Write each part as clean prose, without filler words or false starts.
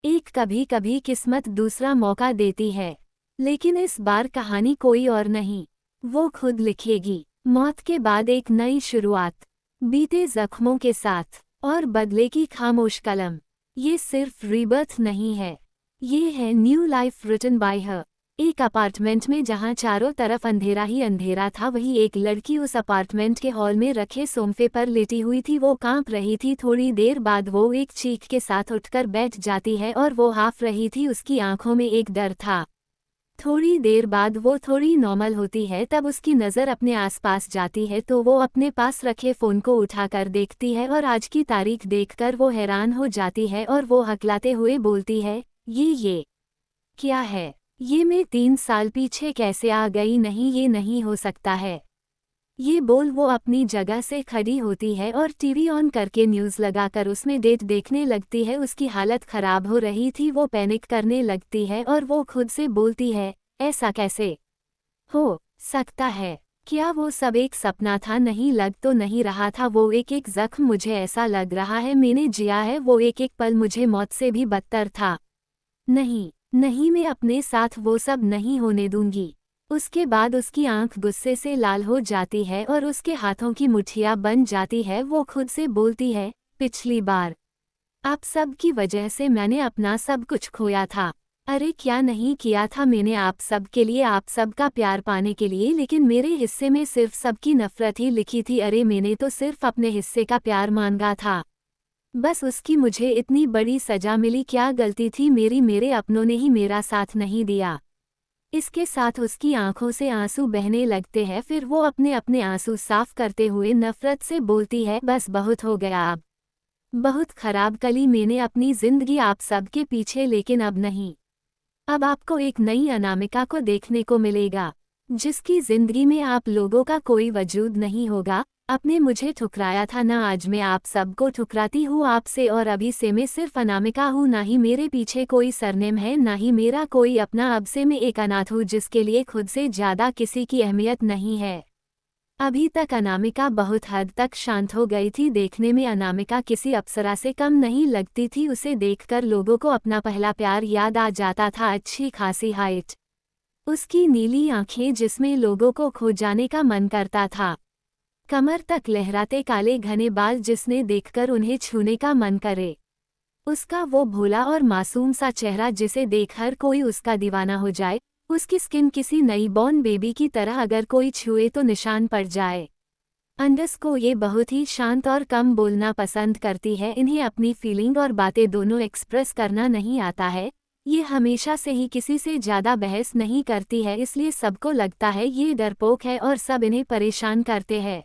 एक कभी कभी किस्मत दूसरा मौका देती है, लेकिन इस बार कहानी कोई और नहीं, वो खुद लिखेगी। मौत के बाद एक नई शुरुआत, बीते जख्मों के साथ और बदले की खामोश कलम। ये सिर्फ रीबर्थ नहीं है, ये है new life written by her. एक अपार्टमेंट में जहां चारों तरफ अंधेरा ही अंधेरा था, वही एक लड़की उस अपार्टमेंट के हॉल में रखे सोफे पर लेटी हुई थी। वो कांप रही थी। थोड़ी देर बाद वो एक चीख के साथ उठकर बैठ जाती है और वो हाफ रही थी। उसकी आंखों में एक डर था। थोड़ी देर बाद वो थोड़ी नॉर्मल होती है, तब उसकी नज़र अपने आसपास जाती है तो वो अपने पास रखे फ़ोन को उठाकर देखती है और आज की तारीख देखकर वो हैरान हो जाती है और वो हकलाते हुए बोलती है, ये क्या है? ये मैं 3 साल पीछे कैसे आ गई? नहीं, ये नहीं हो सकता है। ये बोल वो अपनी जगह से खड़ी होती है और टीवी ऑन करके न्यूज़ लगाकर उसमें डेट देखने लगती है। उसकी हालत खराब हो रही थी। वो पैनिक करने लगती है और वो खुद से बोलती है, ऐसा कैसे हो सकता है? क्या वो सब एक सपना था? नहीं, लग तो नहीं रहा था। वो एक एक जख्म मुझे ऐसा लग रहा है मैंने जिया है। वो एक एक पल मुझे मौत से भी बदतर था। नहीं, नहीं, मैं अपने साथ वो सब नहीं होने दूंगी। उसके बाद उसकी आंख गुस्से से लाल हो जाती है और उसके हाथों की मुट्ठियां बन जाती है। वो खुद से बोलती है, पिछली बार आप सब की वजह से मैंने अपना सब कुछ खोया था। अरे क्या नहीं किया था मैंने आप सब के लिए, आप सब का प्यार पाने के लिए, लेकिन मेरे हिस्से में सिर्फ सबकी नफरत ही लिखी थी। अरे मैंने तो सिर्फ अपने हिस्से का प्यार मांगा था, बस उसकी मुझे इतनी बड़ी सजा मिली। क्या गलती थी मेरी? मेरे अपनों ने ही मेरा साथ नहीं दिया। इसके साथ उसकी आंखों से आंसू बहने लगते हैं। फिर वो अपने अपने आंसू साफ करते हुए नफरत से बोलती है, बस बहुत हो गया अब। बहुत खराब कली मैंने अपनी जिंदगी आप सबके पीछे, लेकिन अब नहीं। अब आपको एक नई अनामिका को देखने को मिलेगा, जिसकी जिंदगी में आप लोगों का कोई वजूद नहीं होगा। आपने मुझे ठुकराया था ना, आज मैं आप सबको ठुकराती हूँ आपसे, और अभी से मैं सिर्फ अनामिका हूँ। ना ही मेरे पीछे कोई सरनेम है, ना ही मेरा कोई अपना। अब से मैं एक अनाथ हूँ जिसके लिए खुद से ज्यादा किसी की अहमियत नहीं है। अभी तक अनामिका बहुत हद तक शांत हो गई थी। देखने में अनामिका किसी अप्सरा से कम नहीं लगती थी। उसे देखकर लोगों को अपना पहला प्यार याद आ जाता था। अच्छी खासी हाइट, उसकी नीली आंखें जिसमें लोगों को खो जाने का मन करता था, कमर तक लहराते काले घने बाल जिसने देखकर उन्हें छूने का मन करे, उसका वो भोला और मासूम सा चेहरा जिसे देख हर कोई उसका दीवाना हो जाए, उसकी स्किन किसी नई बॉर्न बेबी की तरह अगर कोई छुए तो निशान पड़ जाए। अंडस को ये बहुत ही शांत और कम बोलना पसंद करती है। इन्हें अपनी फीलिंग और बातें दोनों एक्सप्रेस करना नहीं आता है। ये हमेशा से ही किसी से ज़्यादा बहस नहीं करती है, इसलिए सबको लगता है ये डरपोक है और सब इन्हें परेशान करते हैं।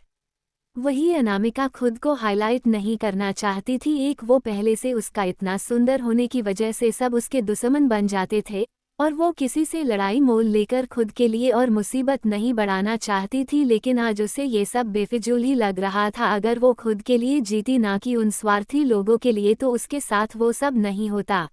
वही अनामिका खुद को हाईलाइट नहीं करना चाहती थी। एक वो पहले से उसका इतना सुंदर होने की वजह से सब उसके दुश्मन बन जाते थे, और वो किसी से लड़ाई मोल लेकर खुद के लिए और मुसीबत नहीं बढ़ाना चाहती थी। लेकिन आज उसे ये सब बेफिजूल ही लग रहा था। अगर वो खुद के लिए जीती, ना कि उन स्वार्थी लोगों के लिए, तो उसके साथ वो सब नहीं होता।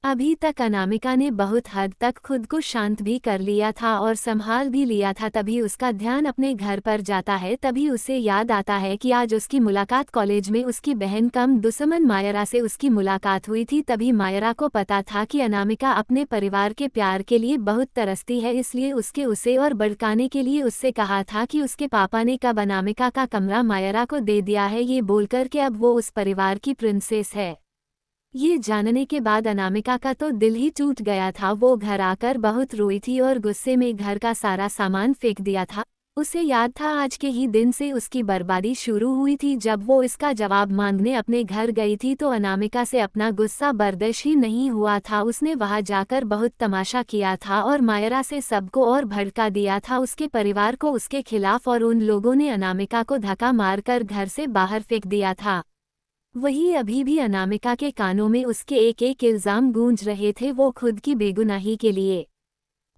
अभी तक अनामिका ने बहुत हद तक खुद को शांत भी कर लिया था और संभाल भी लिया था। तभी उसका ध्यान अपने घर पर जाता है। तभी उसे याद आता है कि आज उसकी मुलाकात कॉलेज में उसकी बहन कम दुश्मन मायरा से उसकी मुलाकात हुई थी। तभी मायरा को पता था कि अनामिका अपने परिवार के प्यार के लिए बहुत तरसती है, इसलिए उसके उसे और भड़काने के लिए उससे कहा था कि उसके पापा ने कब अनामिका का कमरा मायरा को दे दिया है, ये बोलकर कि अब वो उस परिवार की प्रिंसेस है। ये जानने के बाद अनामिका का तो दिल ही टूट गया था। वो घर आकर बहुत रोई थी और गुस्से में घर का सारा सामान फेंक दिया था। उसे याद था आज के ही दिन से उसकी बर्बादी शुरू हुई थी। जब वो इसका जवाब मांगने अपने घर गई थी तो अनामिका से अपना गुस्सा बर्दाश्त ही नहीं हुआ था। उसने वहां जाकर बहुत तमाशा किया था और मायरा से सबको और भड़का दिया था, उसके परिवार को उसके खिलाफ, और उन लोगों ने अनामिका को धक्का मारकर घर से बाहर फेंक दिया था। वही अभी भी अनामिका के कानों में उसके एक एक इल्जाम गूंज रहे थे। वो खुद की बेगुनाही के लिए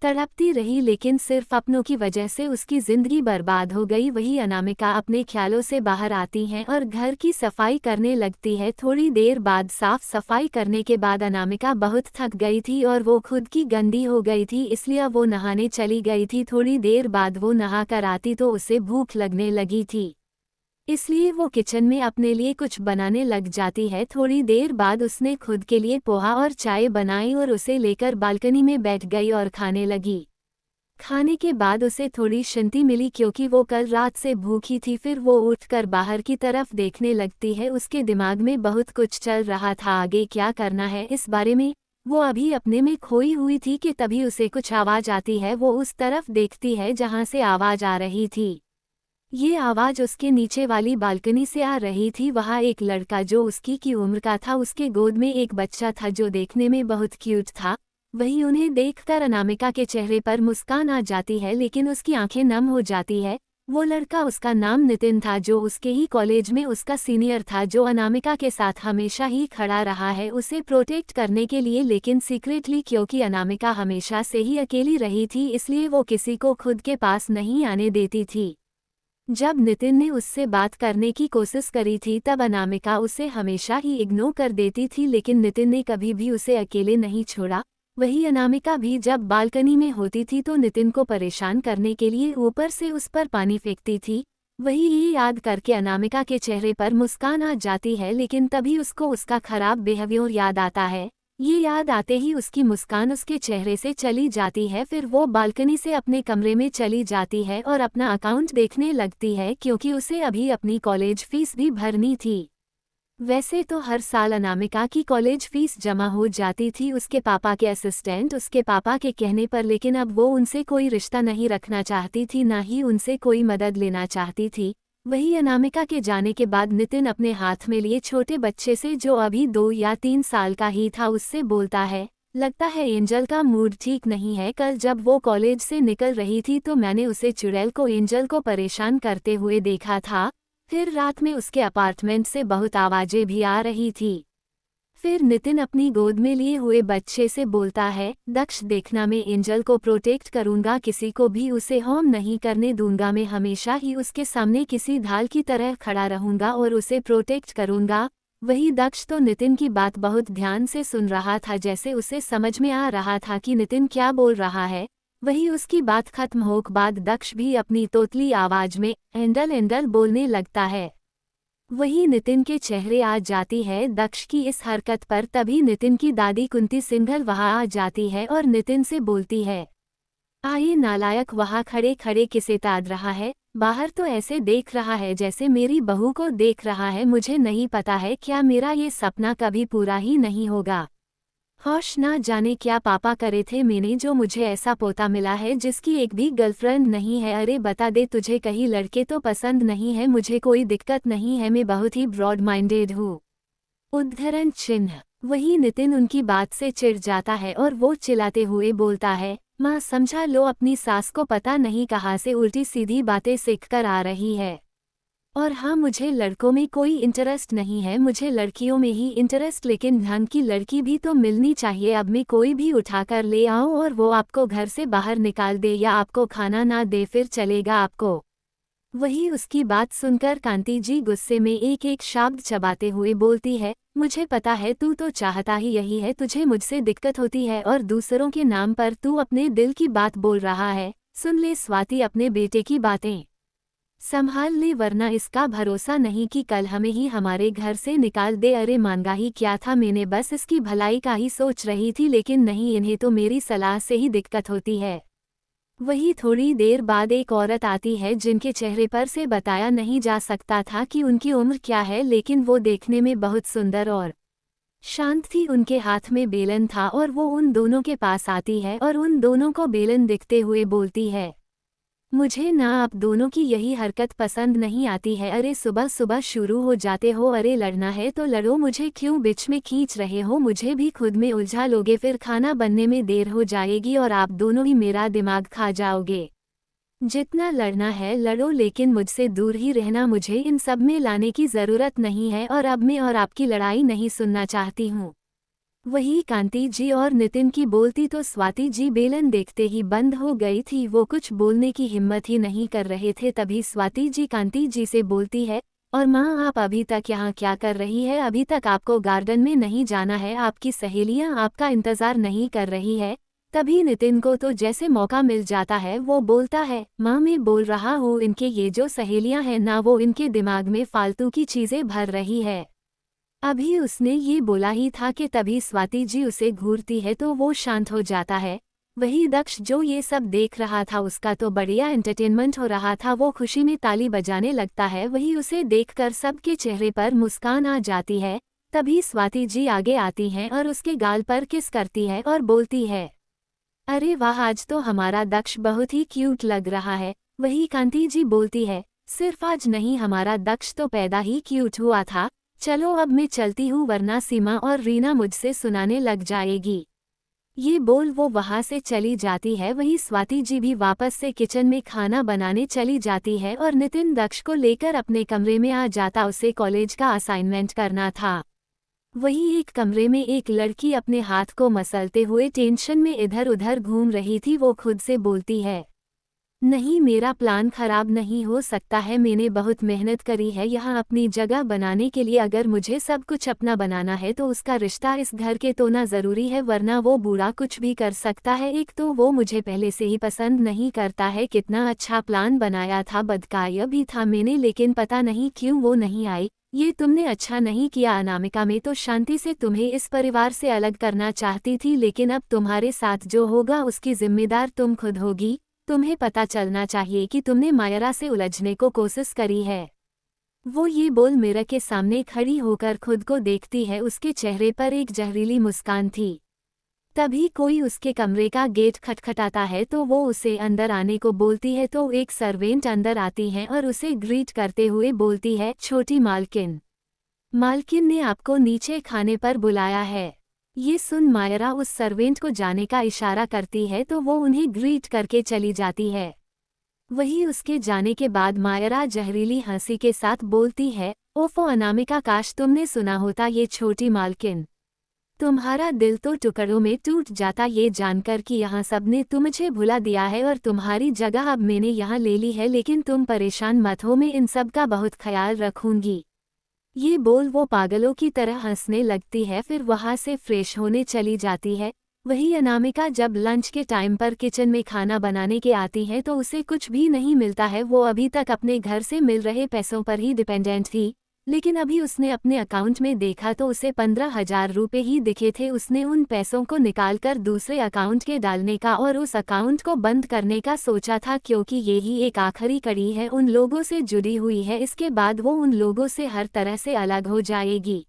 तड़पती रही, लेकिन सिर्फ अपनों की वजह से उसकी जिंदगी बर्बाद हो गई। वही अनामिका अपने ख्यालों से बाहर आती हैं और घर की सफाई करने लगती है। थोड़ी देर बाद साफ सफाई करने के बाद अनामिका बहुत थक गई थी और वो खुद की गंदी हो गई थी, इसलिए वो नहाने चली गई थी। थोड़ी देर बाद वो नहा कर आती तो उसे भूख लगने लगी थी। इसलिए वो किचन में अपने लिए कुछ बनाने लग जाती है। थोड़ी देर बाद उसने खुद के लिए पोहा और चाय बनाई और उसे लेकर बालकनी में बैठ गई और खाने लगी। खाने के बाद उसे थोड़ी शांति मिली क्योंकि वो कल रात से भूखी थी। फिर वो उठकर बाहर की तरफ देखने लगती है। उसके दिमाग में बहुत कुछ चल रहा था, आगे क्या करना है इस बारे में। वो अभी अपने में खोई हुई थी कि तभी उसे कुछ आवाज़ आती है। वो उस तरफ देखती है जहाँ से आवाज़ आ रही थी। ये आवाज़ उसके नीचे वाली बालकनी से आ रही थी। वहाँ एक लड़का जो उसकी की उम्र का था, उसके गोद में एक बच्चा था जो देखने में बहुत क्यूट था। वही उन्हें देखकर अनामिका के चेहरे पर मुस्कान आ जाती है, लेकिन उसकी आंखें नम हो जाती है। वो लड़का, उसका नाम नितिन था, जो उसके ही कॉलेज में उसका सीनियर था, जो अनामिका के साथ हमेशा ही खड़ा रहा है उसे प्रोटेक्ट करने के लिए, लेकिन सीक्रेटली, क्योंकि अनामिका हमेशा से ही अकेली रही थी इसलिए वो किसी को खुद के पास नहीं आने देती थी। जब नितिन ने उससे बात करने की कोशिश करी थी तब अनामिका उसे हमेशा ही इग्नोर कर देती थी, लेकिन नितिन ने कभी भी उसे अकेले नहीं छोड़ा। वही अनामिका भी जब बालकनी में होती थी तो नितिन को परेशान करने के लिए ऊपर से उस पर पानी फेंकती थी। वही ये याद करके अनामिका के चेहरे पर मुस्कान आ जाती है, लेकिन तभी उसको उसका खराब बिहेवियर याद आता है। ये याद आते ही उसकी मुस्कान उसके चेहरे से चली जाती है। फिर वो बालकनी से अपने कमरे में चली जाती है और अपना अकाउंट देखने लगती है, क्योंकि उसे अभी अपनी कॉलेज फीस भी भरनी थी। वैसे तो हर साल अनामिका की कॉलेज फीस जमा हो जाती थी उसके पापा के असिस्टेंट उसके पापा के कहने पर, लेकिन अब वो उनसे कोई रिश्ता नहीं रखना चाहती थी, ना ही उनसे कोई मदद लेना चाहती थी। वही अनामिका के जाने के बाद नितिन अपने हाथ में लिए छोटे बच्चे से, जो अभी 2 या 3 साल का ही था, उससे बोलता है, लगता है एंजल का मूड ठीक नहीं है। कल जब वो कॉलेज से निकल रही थी तो मैंने उसे चुड़ैल को एंजल को परेशान करते हुए देखा था। फिर रात में उसके अपार्टमेंट से बहुत आवाज़ें भी आ रही थी। फिर नितिन अपनी गोद में लिए हुए बच्चे से बोलता है, दक्ष देखना, मैं एंजल को प्रोटेक्ट करूंगा, किसी को भी उसे हार्म नहीं करने दूंगा। मैं हमेशा ही उसके सामने किसी ढाल की तरह खड़ा रहूंगा और उसे प्रोटेक्ट करूंगा। वही दक्ष तो नितिन की बात बहुत ध्यान से सुन रहा था, जैसे उसे समझ में आ रहा था कि नितिन क्या बोल रहा है। वही उसकी बात खत्म होने बाद दक्ष भी अपनी तोतली आवाज में एंडल एंडल बोलने लगता है। वही नितिन के चेहरे आ जाती है दक्ष की इस हरकत पर। तभी नितिन की दादी कुंती सिंघल वहां आ जाती है और नितिन से बोलती है, आइए नालायक वहां खड़े खड़े किसे ताड़ रहा है, बाहर तो ऐसे देख रहा है जैसे मेरी बहू को देख रहा है। मुझे नहीं पता है क्या मेरा ये सपना कभी पूरा ही नहीं होगा। होश ना जाने क्या पापा करे थे मैंने, जो मुझे ऐसा पोता मिला है जिसकी एक भी गर्लफ्रेंड नहीं है। अरे बता दे, तुझे कहीं लड़के तो पसंद नहीं है? मुझे कोई दिक्कत नहीं है, मैं बहुत ही ब्रॉड माइंडेड हूँ। उद्धरण चिन्ह। वही नितिन उनकी बात से चिढ़ जाता है और वो चिल्लाते हुए बोलता है, माँ समझा लो, अपनी सास को पता नहीं कहाँ से उल्टी सीधी बातें सीखकर आ रही है। और हाँ, मुझे लड़कों में कोई इंटरेस्ट नहीं है, मुझे लड़कियों में ही इंटरेस्ट, लेकिन ढंग की लड़की भी तो मिलनी चाहिए। अब मैं कोई भी उठाकर ले आऊँ और वो आपको घर से बाहर निकाल दे या आपको खाना ना दे, फिर चलेगा आपको? वही उसकी बात सुनकर कांति जी गुस्से में एक एक शब्द चबाते हुए बोलती है, मुझे पता है तू तो चाहता ही यही है, तुझे मुझसे दिक्कत होती है और दूसरों के नाम पर तू अपने दिल की बात बोल रहा है। सुन ले स्वाति, अपने बेटे की बातें संभाल ले, वरना इसका भरोसा नहीं कि कल हमें ही हमारे घर से निकाल दे। अरे मानगा ही क्या था, मैंने बस इसकी भलाई का ही सोच रही थी, लेकिन नहीं, इन्हें तो मेरी सलाह से ही दिक्कत होती है। वही थोड़ी देर बाद एक औरत आती है जिनके चेहरे पर से बताया नहीं जा सकता था कि उनकी उम्र क्या है, लेकिन वो देखने में बहुत सुंदर और शांत थी। उनके हाथ में बेलन था और वो उन दोनों के पास आती है और उन दोनों को बेलन दिखते हुए बोलती है, मुझे ना आप दोनों की यही हरकत पसंद नहीं आती है। अरे सुबह सुबह शुरू हो जाते हो, अरे लड़ना है तो लड़ो, मुझे क्यों बीच में खींच रहे हो? मुझे भी खुद में उलझा लोगे, फिर खाना बनने में देर हो जाएगी और आप दोनों ही मेरा दिमाग खा जाओगे। जितना लड़ना है लड़ो, लेकिन मुझसे दूर ही रहना, मुझे इन सब में लाने की ज़रूरत नहीं है और अब मैं और आपकी लड़ाई नहीं सुनना चाहती हूँ। वही कांति जी और नितिन की बोलती तो स्वाति जी बेलन देखते ही बंद हो गई थी, वो कुछ बोलने की हिम्मत ही नहीं कर रहे थे। तभी स्वाति जी कांति जी से बोलती है, और माँ आप अभी तक यहाँ क्या कर रही है? अभी तक आपको गार्डन में नहीं जाना है? आपकी सहेलियाँ आपका इंतज़ार नहीं कर रही है? तभी नितिन को तो जैसे मौका मिल जाता है, वो बोलता है, माँ मैं बोल रहा हूँ इनके ये जो सहेलियाँ हैं ना, वो इनके दिमाग में फालतू की चीज़ें भर रही है। अभी उसने ये बोला ही था कि तभी स्वाति जी उसे घूरती है तो वो शांत हो जाता है। वही दक्ष जो ये सब देख रहा था, उसका तो बढ़िया एंटरटेनमेंट हो रहा था, वो खुशी में ताली बजाने लगता है। वही उसे देखकर सबके चेहरे पर मुस्कान आ जाती है। तभी स्वाति जी आगे आती हैं और उसके गाल पर किस करती है और बोलती है, अरे वाह आज तो हमारा दक्ष बहुत ही क्यूट लग रहा है। वही कांति जी बोलती है, सिर्फ आज नहीं, हमारा दक्ष तो पैदा ही क्यूट हुआ था। चलो अब मैं चलती हूँ वरना सीमा और रीना मुझसे सुनाने लग जाएगी। ये बोल वो वहाँ से चली जाती है। वही स्वाति जी भी वापस से किचन में खाना बनाने चली जाती है और नितिन दक्ष को लेकर अपने कमरे में आ जाता। उसे कॉलेज का असाइनमेंट करना था। वही एक कमरे में एक लड़की अपने हाथ को मसलते हुए टेंशन में इधर उधर घूम रही थी। वो खुद से बोलती है, नहीं मेरा प्लान खराब नहीं हो सकता है, मैंने बहुत मेहनत करी है यहाँ अपनी जगह बनाने के लिए। अगर मुझे सब कुछ अपना बनाना है तो उसका रिश्ता इस घर के तो ना ज़रूरी है, वरना वो बूढ़ा कुछ भी कर सकता है। एक तो वो मुझे पहले से ही पसंद नहीं करता है। कितना अच्छा प्लान बनाया था, बदकाया भी था मैंने, लेकिन पता नहीं क्यों वो नहीं आई। ये तुमने अच्छा नहीं किया अनामिका, मैं तो शांति से तुम्हें इस परिवार से अलग करना चाहती थी, लेकिन अब तुम्हारे साथ जो होगा उसकी जिम्मेदार तुम खुद होगी। तुम्हें पता चलना चाहिए कि तुमने मायरा से उलझने को कोशिश करी है। वो ये बोल मिरर के सामने खड़ी होकर खुद को देखती है। उसके चेहरे पर एक जहरीली मुस्कान थी। तभी कोई उसके कमरे का गेट खटखटाता है तो वो उसे अंदर आने को बोलती है तो एक सर्वेंट अंदर आती है और उसे ग्रीट करते हुए बोलती है, छोटी मालकिन, मालकिन ने आपको नीचे खाने पर बुलाया है। ये सुन मायरा उस सर्वेंट को जाने का इशारा करती है तो वो उन्हें ग्रीट करके चली जाती है। वही उसके जाने के बाद मायरा जहरीली हंसी के साथ बोलती है, ओफो अनामिका, काश तुमने सुना होता ये छोटी मालकिन। तुम्हारा दिल तो टुकड़ों में टूट जाता ये जानकर कि यहाँ सबने तुझे भुला दिया है और तुम्हारी जगह अब मैंने यहाँ ले ली है, लेकिन तुम परेशान मत हो, मैं इन सब का बहुत ख्याल रखूंगी। ये बोल वो पागलों की तरह हंसने लगती है, फिर वहाँ से फ्रेश होने चली जाती है। वही अनामिका जब लंच के टाइम पर किचन में खाना बनाने के आती है तो उसे कुछ भी नहीं मिलता है। वो अभी तक अपने घर से मिल रहे पैसों पर ही डिपेंडेंट थी, लेकिन अभी उसने अपने अकाउंट में देखा तो उसे 15,000 रुपये ही दिखे थे। उसने उन पैसों को निकालकर दूसरे अकाउंट के डालने का और उस अकाउंट को बंद करने का सोचा था, क्योंकि ये ही एक आखिरी कड़ी है उन लोगों से जुड़ी हुई है। इसके बाद वो उन लोगों से हर तरह से अलग हो जाएगी।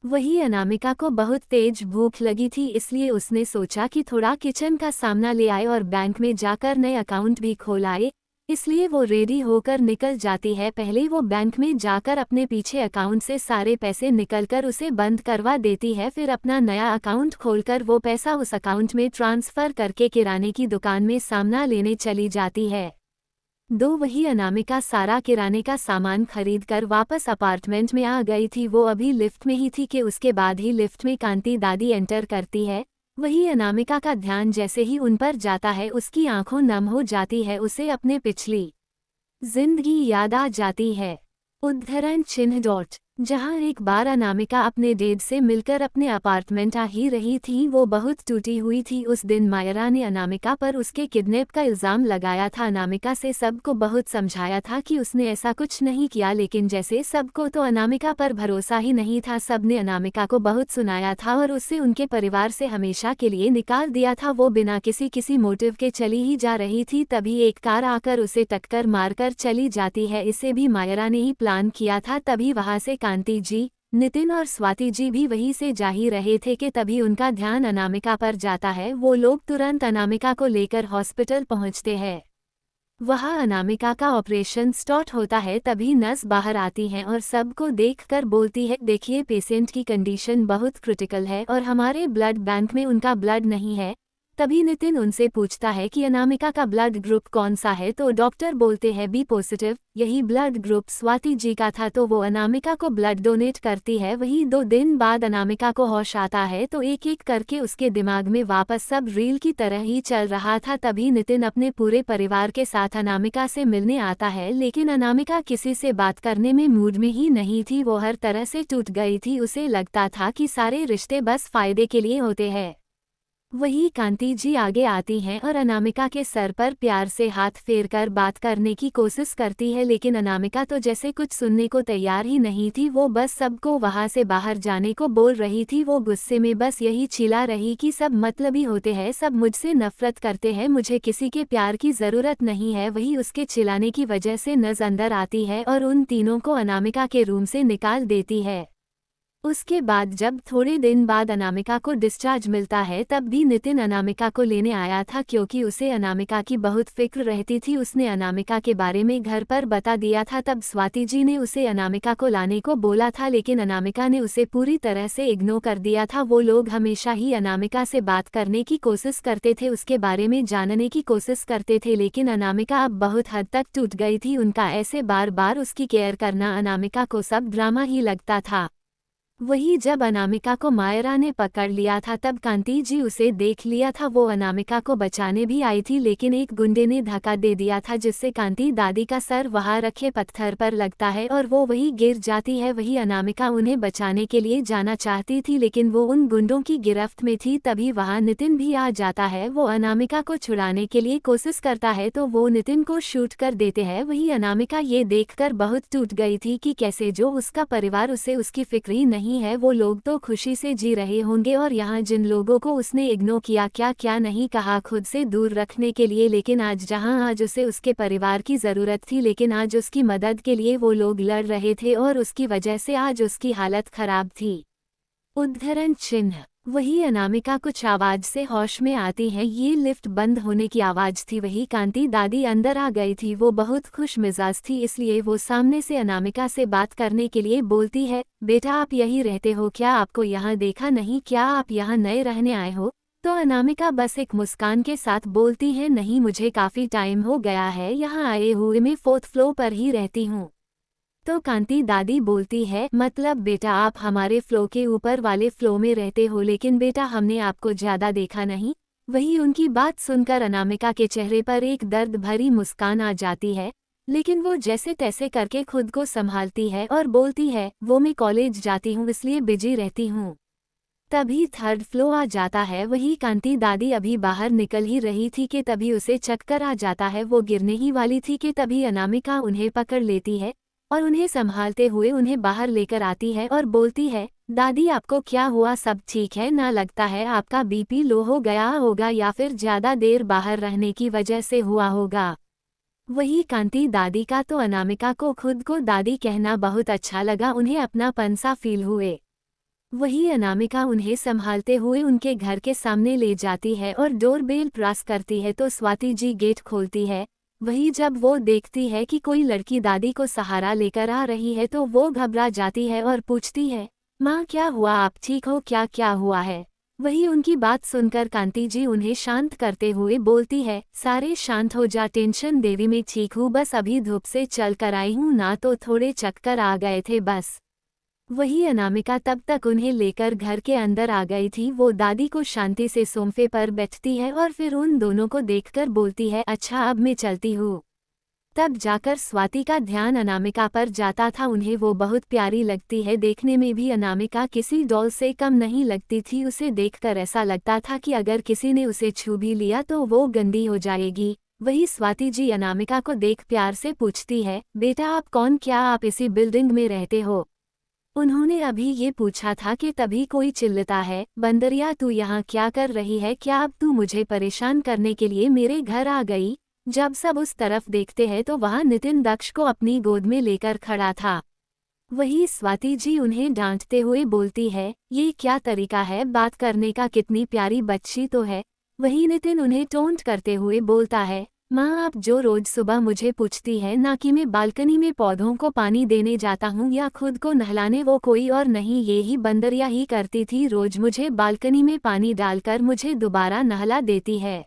वही अनामिका को बहुत तेज भूख लगी थी, इसलिए उसने सोचा कि थोड़ा किचन का सामना ले आए और बैंक में जाकर नए अकाउंट भी खोलाए। इसलिए वो रेडी होकर निकल जाती है। पहले वो बैंक में जाकर अपने पीछे अकाउंट से सारे पैसे निकलकर उसे बंद करवा देती है, फिर अपना नया अकाउंट खोलकर वो पैसा उस अकाउंट में ट्रांसफ़र करके किराने की दुकान में सामान लेने चली जाती है। वही अनामिका सारा किराने का सामान खरीदकर वापस अपार्टमेंट में आ गई थी। वो अभी लिफ्ट में ही थी कि उसके बाद ही लिफ्ट में कांति दादी एंटर करती है। वही अनामिका का ध्यान जैसे ही उन पर जाता है उसकी आंखों नम हो जाती है। उसे अपने पिछली जिंदगी याद आ जाती है। उद्धरण चिन्ह डॉट। जहां एक बार अनामिका अपने डेड से मिलकर अपने अपार्टमेंट आ ही रही थी, वो बहुत टूटी हुई थी। उस दिन मायरा ने अनामिका पर उसके किडनैप का इल्ज़ाम लगाया था। अनामिका से सबको बहुत समझाया था कि उसने ऐसा कुछ नहीं किया, लेकिन जैसे सबको तो अनामिका पर भरोसा ही नहीं था। सबने अनामिका को बहुत सुनाया था और उससे उनके परिवार से हमेशा के लिए निकाल दिया था। वो बिना किसी मोटिव के चली ही जा रही थी, तभी एक कार आकर उसे टक्कर मारकर चली जाती है। इसे भी मायरा ने ही प्लान किया था। तभी वहां से कांति जी, नितिन और स्वाति जी भी वहीं से जा ही रहे थे कि तभी उनका ध्यान अनामिका पर जाता है। वो लोग तुरंत अनामिका को लेकर हॉस्पिटल पहुंचते हैं। वहां अनामिका का ऑपरेशन स्टार्ट होता है। तभी नर्स बाहर आती हैं और सबको देखकर बोलती है, देखिए पेशेंट की कंडीशन बहुत क्रिटिकल है और हमारे ब्लड बैंक में उनका ब्लड नहीं है। तभी नितिन उनसे पूछता है कि अनामिका का ब्लड ग्रुप कौन सा है, तो डॉक्टर बोलते हैं बी पॉजिटिव। यही ब्लड ग्रुप स्वाति जी का था, तो वो अनामिका को ब्लड डोनेट करती है। वही 2 दिन बाद अनामिका को होश आता है तो एक एक करके उसके दिमाग में वापस सब रील की तरह ही चल रहा था। तभी नितिन अपने पूरे परिवार के साथ अनामिका से मिलने आता है, लेकिन अनामिका किसी से बात करने में मूड में ही नहीं थी। वो हर तरह से टूट गई थी। उसे लगता था कि सारे रिश्ते बस फायदे के लिए होते हैं। वही कांति जी आगे आती हैं और अनामिका के सर पर प्यार से हाथ फेरकर बात करने की कोशिश करती है, लेकिन अनामिका तो जैसे कुछ सुनने को तैयार ही नहीं थी। वो बस सबको वहां से बाहर जाने को बोल रही थी। वो गुस्से में बस यही चिल्ला रही कि सब मतलबी होते हैं, सब मुझसे नफरत करते हैं, मुझे किसी के प्यार की जरूरत नहीं है। वही उसके चिल्लाने की वजह से नज अंदर आती है और उन तीनों को अनामिका के रूम से निकाल देती है। उसके बाद जब थोड़े दिन बाद अनामिका को डिस्चार्ज मिलता है, तब भी नितिन अनामिका को लेने आया था, क्योंकि उसे अनामिका की बहुत फिक्र रहती थी। उसने अनामिका के बारे में घर पर बता दिया था। तब स्वाति जी ने उसे अनामिका को लाने को बोला था, लेकिन अनामिका ने उसे पूरी तरह से इग्नोर कर दिया था। वो लोग हमेशा ही अनामिका से बात करने की कोशिश करते थे, उसके बारे में जानने की कोशिश करते थे, लेकिन अनामिका अब बहुत हद तक टूट गई थी। उनका ऐसे बार बार उसकी केयर करना अनामिका को सब ड्रामा ही लगता था। वही जब अनामिका को मायरा ने पकड़ लिया था, तब कांति जी उसे देख लिया था। वो अनामिका को बचाने भी आई थी, लेकिन एक गुंडे ने धक्का दे दिया था, जिससे कांति दादी का सर वहां रखे पत्थर पर लगता है और वो वही गिर जाती है। वही अनामिका उन्हें बचाने के लिए जाना चाहती थी, लेकिन वो उन गुंडों की गिरफ्त में थी। तभी वहां नितिन भी आ जाता है। वो अनामिका को छुड़ाने के लिए कोशिश करता है तो वो नितिन को शूट कर देते हैं। वही अनामिका ये देखकर बहुत टूट गई थी कि कैसे जो उसका परिवार उसे उसकी फिक्र ही नहीं है। वो लोग तो खुशी से जी रहे होंगे और यहाँ जिन लोगों को उसने इग्नोर किया, क्या क्या नहीं कहा खुद से दूर रखने के लिए, लेकिन आज उसे उसके परिवार की जरूरत थी, लेकिन आज उसकी मदद के लिए वो लोग लड़ रहे थे और उसकी वजह से आज उसकी हालत खराब थी। उद्धरण चिन्ह। वही अनामिका कुछ आवाज से होश में आती है। ये लिफ्ट बंद होने की आवाज थी। वही कांति दादी अंदर आ गई थी। वो बहुत खुश मिजाज थी, इसलिए वो सामने से अनामिका से बात करने के लिए बोलती है, बेटा आप यही रहते हो क्या? आपको यहाँ देखा नहीं क्या? आप यहाँ नए रहने आए हो? तो अनामिका बस एक मुस्कान के साथ बोलती है, नहीं मुझे काफी टाइम हो गया है यहाँ आए हुए, मैं 4th फ्लोर पर ही रहती हूँ। तो कांति दादी बोलती है, मतलब बेटा आप हमारे फ्लो के ऊपर वाले फ्लो में रहते हो, लेकिन बेटा हमने आपको ज्यादा देखा नहीं। वही उनकी बात सुनकर अनामिका के चेहरे पर एक दर्द भरी मुस्कान आ जाती है, लेकिन वो जैसे तैसे करके खुद को संभालती है और बोलती है, वो मैं कॉलेज जाती हूँ इसलिए बिजी रहती हूँ। तभी 3rd फ्लो आ जाता है। वही कांति दादी अभी बाहर निकल ही रही थी कि तभी उसे चक्कर आ जाता है। वो गिरने ही वाली थी कि तभी अनामिका उन्हें पकड़ लेती है और उन्हें संभालते हुए उन्हें बाहर लेकर आती है और बोलती है, दादी आपको क्या हुआ? सब ठीक है ना? लगता है आपका बीपी लो हो गया होगा या फिर ज्यादा देर बाहर रहने की वजह से हुआ होगा। वही कांति दादी का तो अनामिका को खुद को दादी कहना बहुत अच्छा लगा, उन्हें अपनापन सा फील हुए। वही अनामिका उन्हें संभालते हुए उनके घर के सामने ले जाती है और डोरबेल प्रेस करती है तो स्वाति जी गेट खोलती है। वही जब वो देखती है कि कोई लड़की दादी को सहारा लेकर आ रही है तो वो घबरा जाती है और पूछती है, माँ क्या हुआ? आप ठीक हो क्या? क्या हुआ है? वही उनकी बात सुनकर कांति जी उन्हें शांत करते हुए बोलती है, सारे शांत हो जा, टेंशन देवी में ठीक हूँ, बस अभी धूप से चल कर आई हूँ ना, तो थोड़े चक्कर आ गए थे बस। वही अनामिका तब तक उन्हें लेकर घर के अंदर आ गई थी। वो दादी को शांति से सोफे पर बैठती है और फिर उन दोनों को देखकर बोलती है, अच्छा अब मैं चलती हूँ। तब जाकर स्वाति का ध्यान अनामिका पर जाता था। उन्हें वो बहुत प्यारी लगती है, देखने में भी अनामिका किसी डॉल से कम नहीं लगती थी। उसे देखकर ऐसा लगता था कि अगर किसी ने उसे छू भी लिया तो वो गंदी हो जाएगी। वही स्वाति जी अनामिका को देख प्यार से पूछती है, बेटा आप कौन? क्या आप इसी बिल्डिंग में रहते हो? उन्होंने अभी ये पूछा था कि तभी कोई चिल्लाता है, बंदरिया तू यहाँ क्या कर रही है? क्या अब तू मुझे परेशान करने के लिए मेरे घर आ गई? जब सब उस तरफ देखते हैं तो वहाँ नितिन दक्ष को अपनी गोद में लेकर खड़ा था। वही स्वाति जी उन्हें डांटते हुए बोलती है, ये क्या तरीका है बात करने का? कितनी प्यारी बच्ची तो है। वही नितिन उन्हें टोंट करते हुए बोलता है, माँ आप जो रोज सुबह मुझे पूछती है ना कि मैं बालकनी में पौधों को पानी देने जाता हूँ या खुद को नहलाने, वो कोई और नहीं ये ही बंदरिया ही करती थी। रोज मुझे बालकनी में पानी डालकर मुझे दोबारा नहला देती है।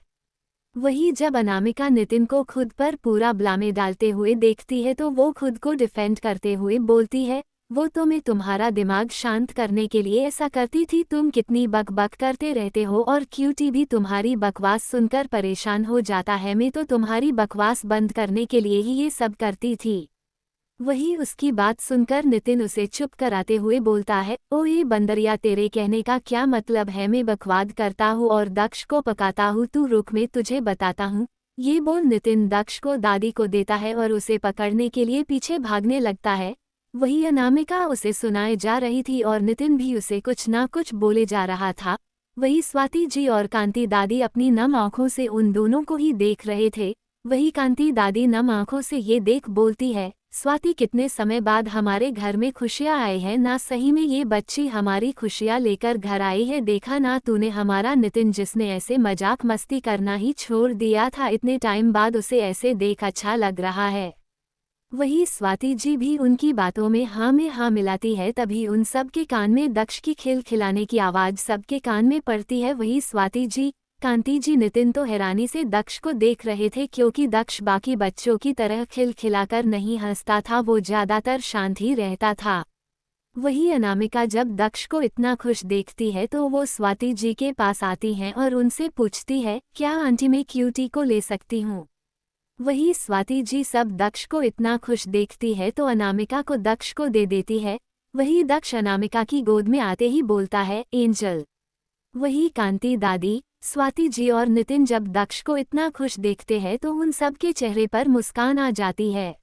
वही जब अनामिका नितिन को खुद पर पूरा ब्लामे डालते हुए देखती है तो वो खुद को डिफेंड करते हुए बोलती है, वो तो मैं तुम्हारा दिमाग शांत करने के लिए ऐसा करती थी। तुम कितनी बक बक करते रहते हो और क्यूटी भी तुम्हारी बकवास सुनकर परेशान हो जाता है। मैं तो तुम्हारी बकवास बंद करने के लिए ही ये सब करती थी। वही उसकी बात सुनकर नितिन उसे चुप कराते हुए बोलता है, ओ ये बंदरिया, तेरे कहने का क्या मतलब है? मैं बकवाद करता हूँ और दक्ष को पकाता हूँ, तू रुक, मैं तुझे बताता हूँ। ये बोल नितिन दक्ष को दादी को देता है और उसे पकड़ने के लिए पीछे भागने लगता है। वही अनामिका उसे सुनाए जा रही थी और नितिन भी उसे कुछ ना कुछ बोले जा रहा था। वही स्वाति जी और कांति दादी अपनी नम आंखों से उन दोनों को ही देख रहे थे। वही कांति दादी नम आंखों से ये देख बोलती है, स्वाति, कितने समय बाद हमारे घर में खुशियाँ आई है ना? सही में ये बच्ची हमारी खुशियाँ लेकर घर आई है। देखा ना तूने, हमारा नितिन जिसने ऐसे मजाक मस्ती करना ही छोड़ दिया था, इतने टाइम बाद उसे ऐसे देख अच्छा लग रहा है। वही स्वाति जी भी उनकी बातों में हाँ मिलाती है। तभी उन सब के कान में दक्ष की खिलखिलाने की आवाज़ सबके कान में पड़ती है। वही स्वाति जी, कांति जी, नितिन तो हैरानी से दक्ष को देख रहे थे, क्योंकि दक्ष बाकी बच्चों की तरह खिलखिलाकर नहीं हंसता था, वो ज़्यादातर शांत ही रहता था। वही अनामिका जब दक्ष को इतना खुश देखती है तो वो स्वाति जी के पास आती हैं और उनसे पूछती है, क्या आंटी मैं क्यूटी को ले सकती हूँ? वही स्वाति जी सब दक्ष को इतना खुश देखती है तो अनामिका को दक्ष को दे देती है। वही दक्ष अनामिका की गोद में आते ही बोलता है, एंजल। वही कांति दादी, स्वाति जी और नितिन जब दक्ष को इतना खुश देखते हैं तो उन सब के चेहरे पर मुस्कान आ जाती है।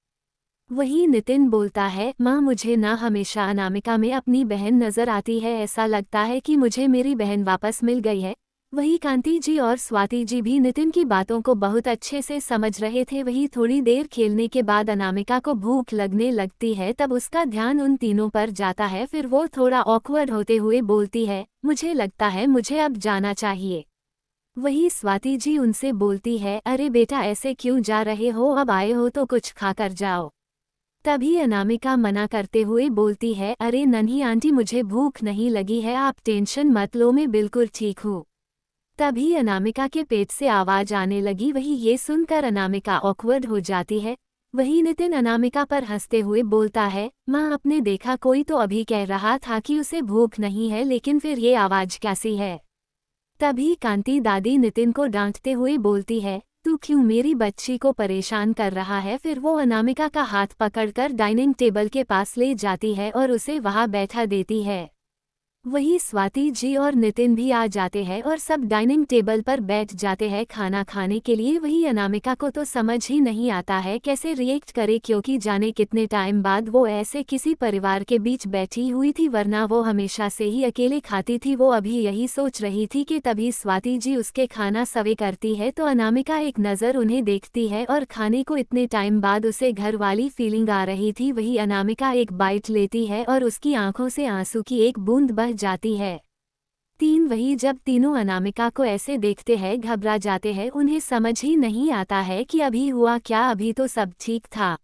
वही नितिन बोलता है, माँ, मुझे ना हमेशा अनामिका में अपनी बहन नजर आती है, ऐसा लगता है कि मुझे मेरी बहन वापस मिल गई है। वही कांति जी और स्वाति जी भी नितिन की बातों को बहुत अच्छे से समझ रहे थे। वही थोड़ी देर खेलने के बाद अनामिका को भूख लगने लगती है, तब उसका ध्यान उन तीनों पर जाता है। फिर वो थोड़ा ऑकवर्ड होते हुए बोलती है, मुझे लगता है मुझे अब जाना चाहिए। वही स्वाति जी उनसे बोलती है, अरे बेटा, ऐसे क्यों जा रहे हो? अब आए हो तो कुछ खाकर जाओ। तभी अनामिका मना करते हुए बोलती है, अरे नन्ही आंटी, मुझे भूख नहीं लगी है, आप टेंशन मत लो, मैं बिल्कुल ठीक हूँ। तभी अनामिका के पेट से आवाज आने लगी। वही ये सुनकर अनामिका ऑकवर्ड हो जाती है। वही नितिन अनामिका पर हंसते हुए बोलता है, माँ, आपने देखा, कोई तो अभी कह रहा था कि उसे भूख नहीं है, लेकिन फिर ये आवाज कैसी है? तभी कांति दादी नितिन को डांटते हुए बोलती है, तू क्यों मेरी बच्ची को परेशान कर रहा है? फिर वो अनामिका का हाथ पकड़कर डाइनिंग टेबल के पास ले जाती है और उसे वहां बैठा देती है। वही स्वाति जी और नितिन भी आ जाते हैं और सब डाइनिंग टेबल पर बैठ जाते हैं खाना खाने के लिए। वही अनामिका को तो समझ ही नहीं आता है कैसे रिएक्ट करे, क्योंकि जाने कितने टाइम बाद वो ऐसे किसी परिवार के बीच बैठी हुई थी, वरना वो हमेशा से ही अकेले खाती थी। वो अभी यही सोच रही थी कि तभी स्वाति जी उसके खाना सर्व करती है तो अनामिका एक नज़र उन्हें देखती है और खाने को इतने टाइम बाद उसे घर वाली फीलिंग आ रही थी। वही अनामिका एक बाइट लेती है और उसकी आंखों से आंसू की एक बूंद बह जाती है। वही जब तीनों अनामिका को ऐसे देखते हैं घबरा जाते हैं, उन्हें समझ ही नहीं आता है कि अभी हुआ क्या, अभी तो सब ठीक था।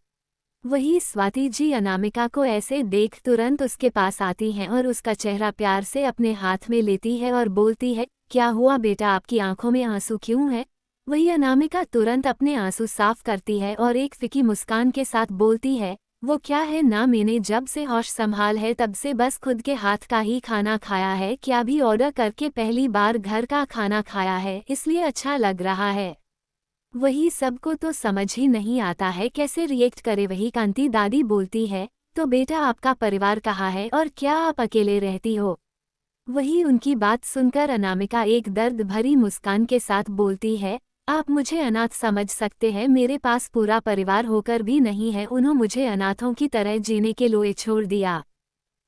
वही स्वाति जी अनामिका को ऐसे देख तुरंत उसके पास आती हैं और उसका चेहरा प्यार से अपने हाथ में लेती है और बोलती है, क्या हुआ बेटा, आपकी आंखों में आंसू क्यों है? वही अनामिका तुरंत अपने आंसू साफ करती है और एक फिकी मुस्कान के साथ बोलती है, वो क्या है ना, मैंने जब से होश संभाल है तब से बस खुद के हाथ का ही खाना खाया है, क्या भी ऑर्डर करके पहली बार घर का खाना खाया है, इसलिए अच्छा लग रहा है। वही सबको तो समझ ही नहीं आता है कैसे रिएक्ट करे। वही कांति दादी बोलती है, तो बेटा आपका परिवार कहाँ है और क्या आप अकेले रहती हो? वही उनकी बात सुनकर अनामिका एक दर्द भरी मुस्कान के साथ बोलती है, आप मुझे अनाथ समझ सकते हैं, मेरे पास पूरा परिवार होकर भी नहीं है, उन्होंने मुझे अनाथों की तरह जीने के लिए छोड़ दिया।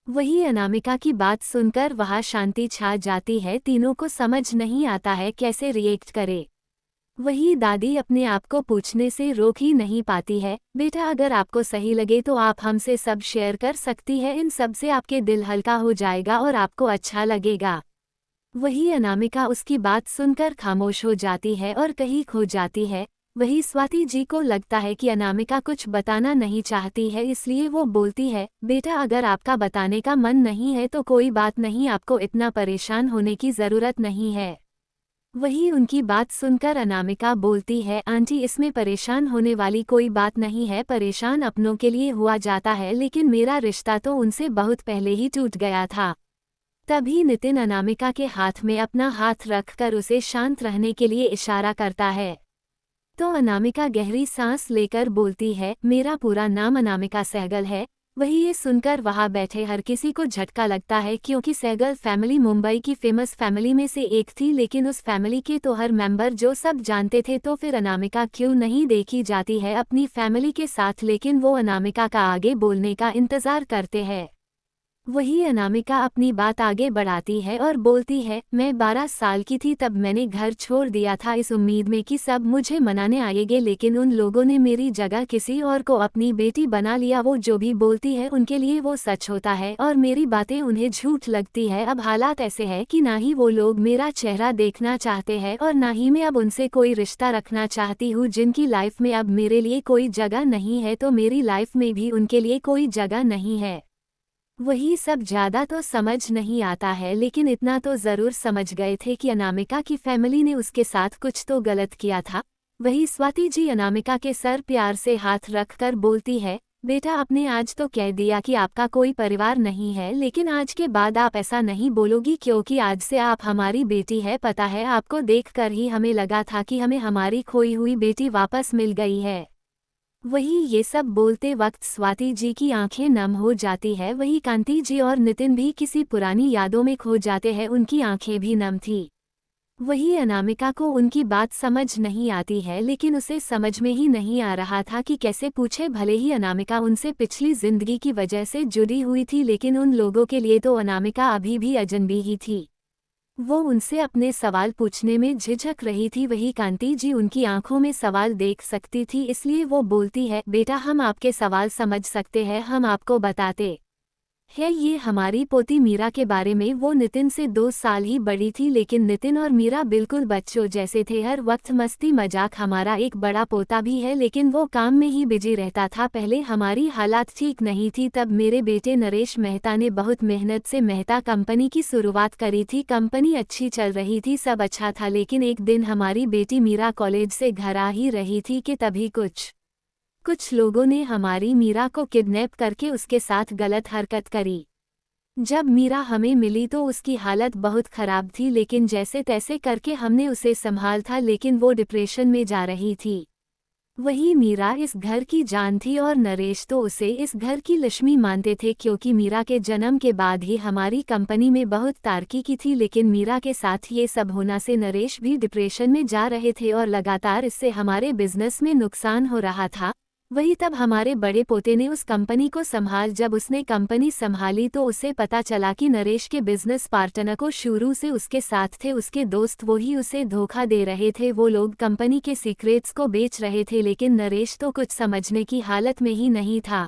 वही अनामिका की बात सुनकर वहाँ शांति छा जाती है, तीनों को समझ नहीं आता है कैसे रिएक्ट करे। वही दादी अपने आप को पूछने से रोक ही नहीं पाती है, बेटा अगर आपको सही लगे तो आप हमसे सब शेयर कर सकती है, इन सब से आपके दिल हल्का हो जाएगा और आपको अच्छा लगेगा। वही अनामिका उसकी बात सुनकर खामोश हो जाती है और कहीं खो जाती है। वही स्वाति जी को लगता है कि अनामिका कुछ बताना नहीं चाहती है, इसलिए वो बोलती है, बेटा अगर आपका बताने का मन नहीं है तो कोई बात नहीं, आपको इतना परेशान होने की ज़रूरत नहीं है। वही उनकी बात सुनकर अनामिका बोलती है, आंटी इसमें परेशान होने वाली कोई बात नहीं है, परेशान अपनों के लिए हुआ जाता है, लेकिन मेरा रिश्ता तो उनसे बहुत पहले ही टूट गया था। तभी नितिन अनामिका के हाथ में अपना हाथ रखकर उसे शांत रहने के लिए इशारा करता है। तो अनामिका गहरी सांस लेकर बोलती है, मेरा पूरा नाम अनामिका सहगल है। वही ये सुनकर वहां बैठे हर किसी को झटका लगता है, क्योंकि सहगल फैमिली मुंबई की फेमस फैमिली में से एक थी, लेकिन उस फैमिली के तो हर मेंबर जो सब जानते थे, तो फिर अनामिका क्यों नहीं देखी जाती है अपनी फैमिली के साथ। लेकिन वो अनामिका का आगे बोलने का इंतजार करते हैं। वही अनामिका अपनी बात आगे बढ़ाती है और बोलती है, मैं 12 साल की थी तब मैंने घर छोड़ दिया था इस उम्मीद में कि सब मुझे मनाने आएंगे, लेकिन उन लोगों ने मेरी जगह किसी और को अपनी बेटी बना लिया। वो जो भी बोलती है उनके लिए वो सच होता है और मेरी बातें उन्हें झूठ लगती है। अब हालात ऐसे है कि ना ही वो लोग मेरा चेहरा देखना चाहते हैं और ना ही मैं अब उनसे कोई रिश्ता रखना चाहती हूँ। जिनकी लाइफ में अब मेरे लिए कोई जगह नहीं है, तो मेरी लाइफ में भी उनके लिए कोई जगह नहीं है। वही सब ज्यादा तो समझ नहीं आता है, लेकिन इतना तो जरूर समझ गए थे कि अनामिका की फैमिली ने उसके साथ कुछ तो गलत किया था। वही स्वाति जी अनामिका के सर प्यार से हाथ रखकर बोलती है, बेटा आपने आज तो कह दिया कि आपका कोई परिवार नहीं है, लेकिन आज के बाद आप ऐसा नहीं बोलोगी, क्योंकि आज से आप हमारी बेटी है। पता है, आपको देखकर ही हमें लगा था कि हमें हमारी खोई हुई बेटी वापस मिल गई है। वही ये सब बोलते वक्त स्वाति जी की आंखें नम हो जाती है। वही कांति जी और नितिन भी किसी पुरानी यादों में खो जाते हैं, उनकी आंखें भी नम थी। वही अनामिका को उनकी बात समझ नहीं आती है, लेकिन उसे समझ में ही नहीं आ रहा था कि कैसे पूछे। भले ही अनामिका उनसे पिछली जिंदगी की वजह से जुड़ी हुई थी, लेकिन उन लोगों के लिए तो अनामिका अभी भी अजनबी ही थी। वो उनसे अपने सवाल पूछने में झिझक रही थी। वही कांति जी उनकी आंखों में सवाल देख सकती थी, इसलिए वो बोलती है, बेटा हम आपके सवाल समझ सकते हैं, हम आपको बताते है ये हमारी पोती मीरा के बारे में। वो नितिन से 2 साल ही बड़ी थी, लेकिन नितिन और मीरा बिल्कुल बच्चों जैसे थे, हर वक्त मस्ती मजाक। हमारा एक बड़ा पोता भी है, लेकिन वो काम में ही बिजी रहता था। पहले हमारी हालात ठीक नहीं थी, तब मेरे बेटे नरेश मेहता ने बहुत मेहनत से मेहता कंपनी की शुरुआत करी थी। कंपनी अच्छी चल रही थी, सब अच्छा था, लेकिन एक दिन हमारी बेटी मीरा कॉलेज से घर आ ही रही थी कि तभी कुछ लोगों ने हमारी मीरा को किडनैप करके उसके साथ गलत हरकत करी। जब मीरा हमें मिली तो उसकी हालत बहुत खराब थी, लेकिन जैसे तैसे करके हमने उसे संभाल था, लेकिन वो डिप्रेशन में जा रही थी। वही मीरा इस घर की जान थी और नरेश तो उसे इस घर की लक्ष्मी मानते थे, क्योंकि मीरा के जन्म के बाद ही हमारी कंपनी में बहुत तरक्की की थी। लेकिन मीरा के साथ ये सब होना से नरेश भी डिप्रेशन में जा रहे थे और लगातार इससे हमारे बिजनेस में नुकसान हो रहा था। वही तब हमारे बड़े पोते ने उस कंपनी को संभाल। जब उसने कंपनी संभाली तो उसे पता चला कि नरेश के बिजनेस पार्टनर को शुरू से उसके साथ थे उसके दोस्त, वो ही उसे धोखा दे रहे थे। वो लोग कंपनी के सीक्रेट्स को बेच रहे थे, लेकिन नरेश तो कुछ समझने की हालत में ही नहीं था।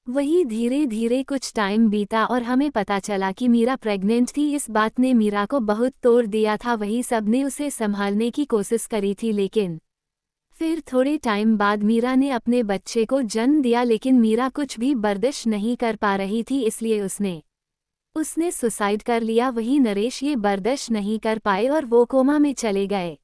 वही धीरे धीरे कुछ टाइम बीता और हमें पता चला कि मीरा प्रेग्नेंट थी। इस बात ने मीरा को बहुत तोड़ दिया था। वही सबने उसे संभालने की कोशिश करी थी, लेकिन फिर थोड़े टाइम बाद मीरा ने अपने बच्चे को जन्म दिया। लेकिन मीरा कुछ भी बर्दाश्त नहीं कर पा रही थी, इसलिए उसने सुसाइड कर लिया। वही नरेश ये बर्दाश्त नहीं कर पाए और वो कोमा में चले गए।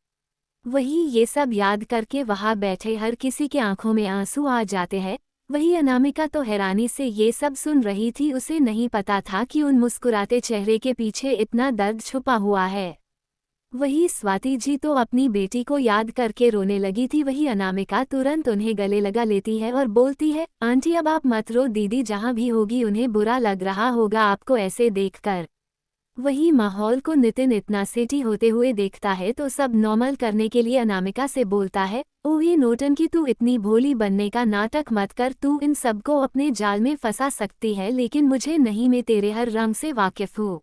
वही ये सब याद करके वहां बैठे हर किसी के आंखों में आंसू आ जाते हैं। वही अनामिका तो हैरानी से ये सब सुन रही थी, उसे नहीं पता था कि उन मुस्कुराते चेहरे के पीछे इतना दर्द छुपा हुआ है। वही स्वाति जी तो अपनी बेटी को याद करके रोने लगी थी। वही अनामिका तुरंत उन्हें गले लगा लेती है और बोलती है, आंटी अब आप मत रो, दीदी जहाँ भी होगी उन्हें बुरा लग रहा होगा आपको ऐसे देखकर। वही माहौल को नितिन इतना सेठी होते हुए देखता है तो सब नॉर्मल करने के लिए अनामिका से बोलता है, ओह ये नोटंकी, तू इतनी भोली बनने का नाटक मत कर, तू इन सबको अपने जाल में फंसा सकती है, लेकिन मुझे नहीं, मैं तेरे हर रंग से वाकिफ हूँ।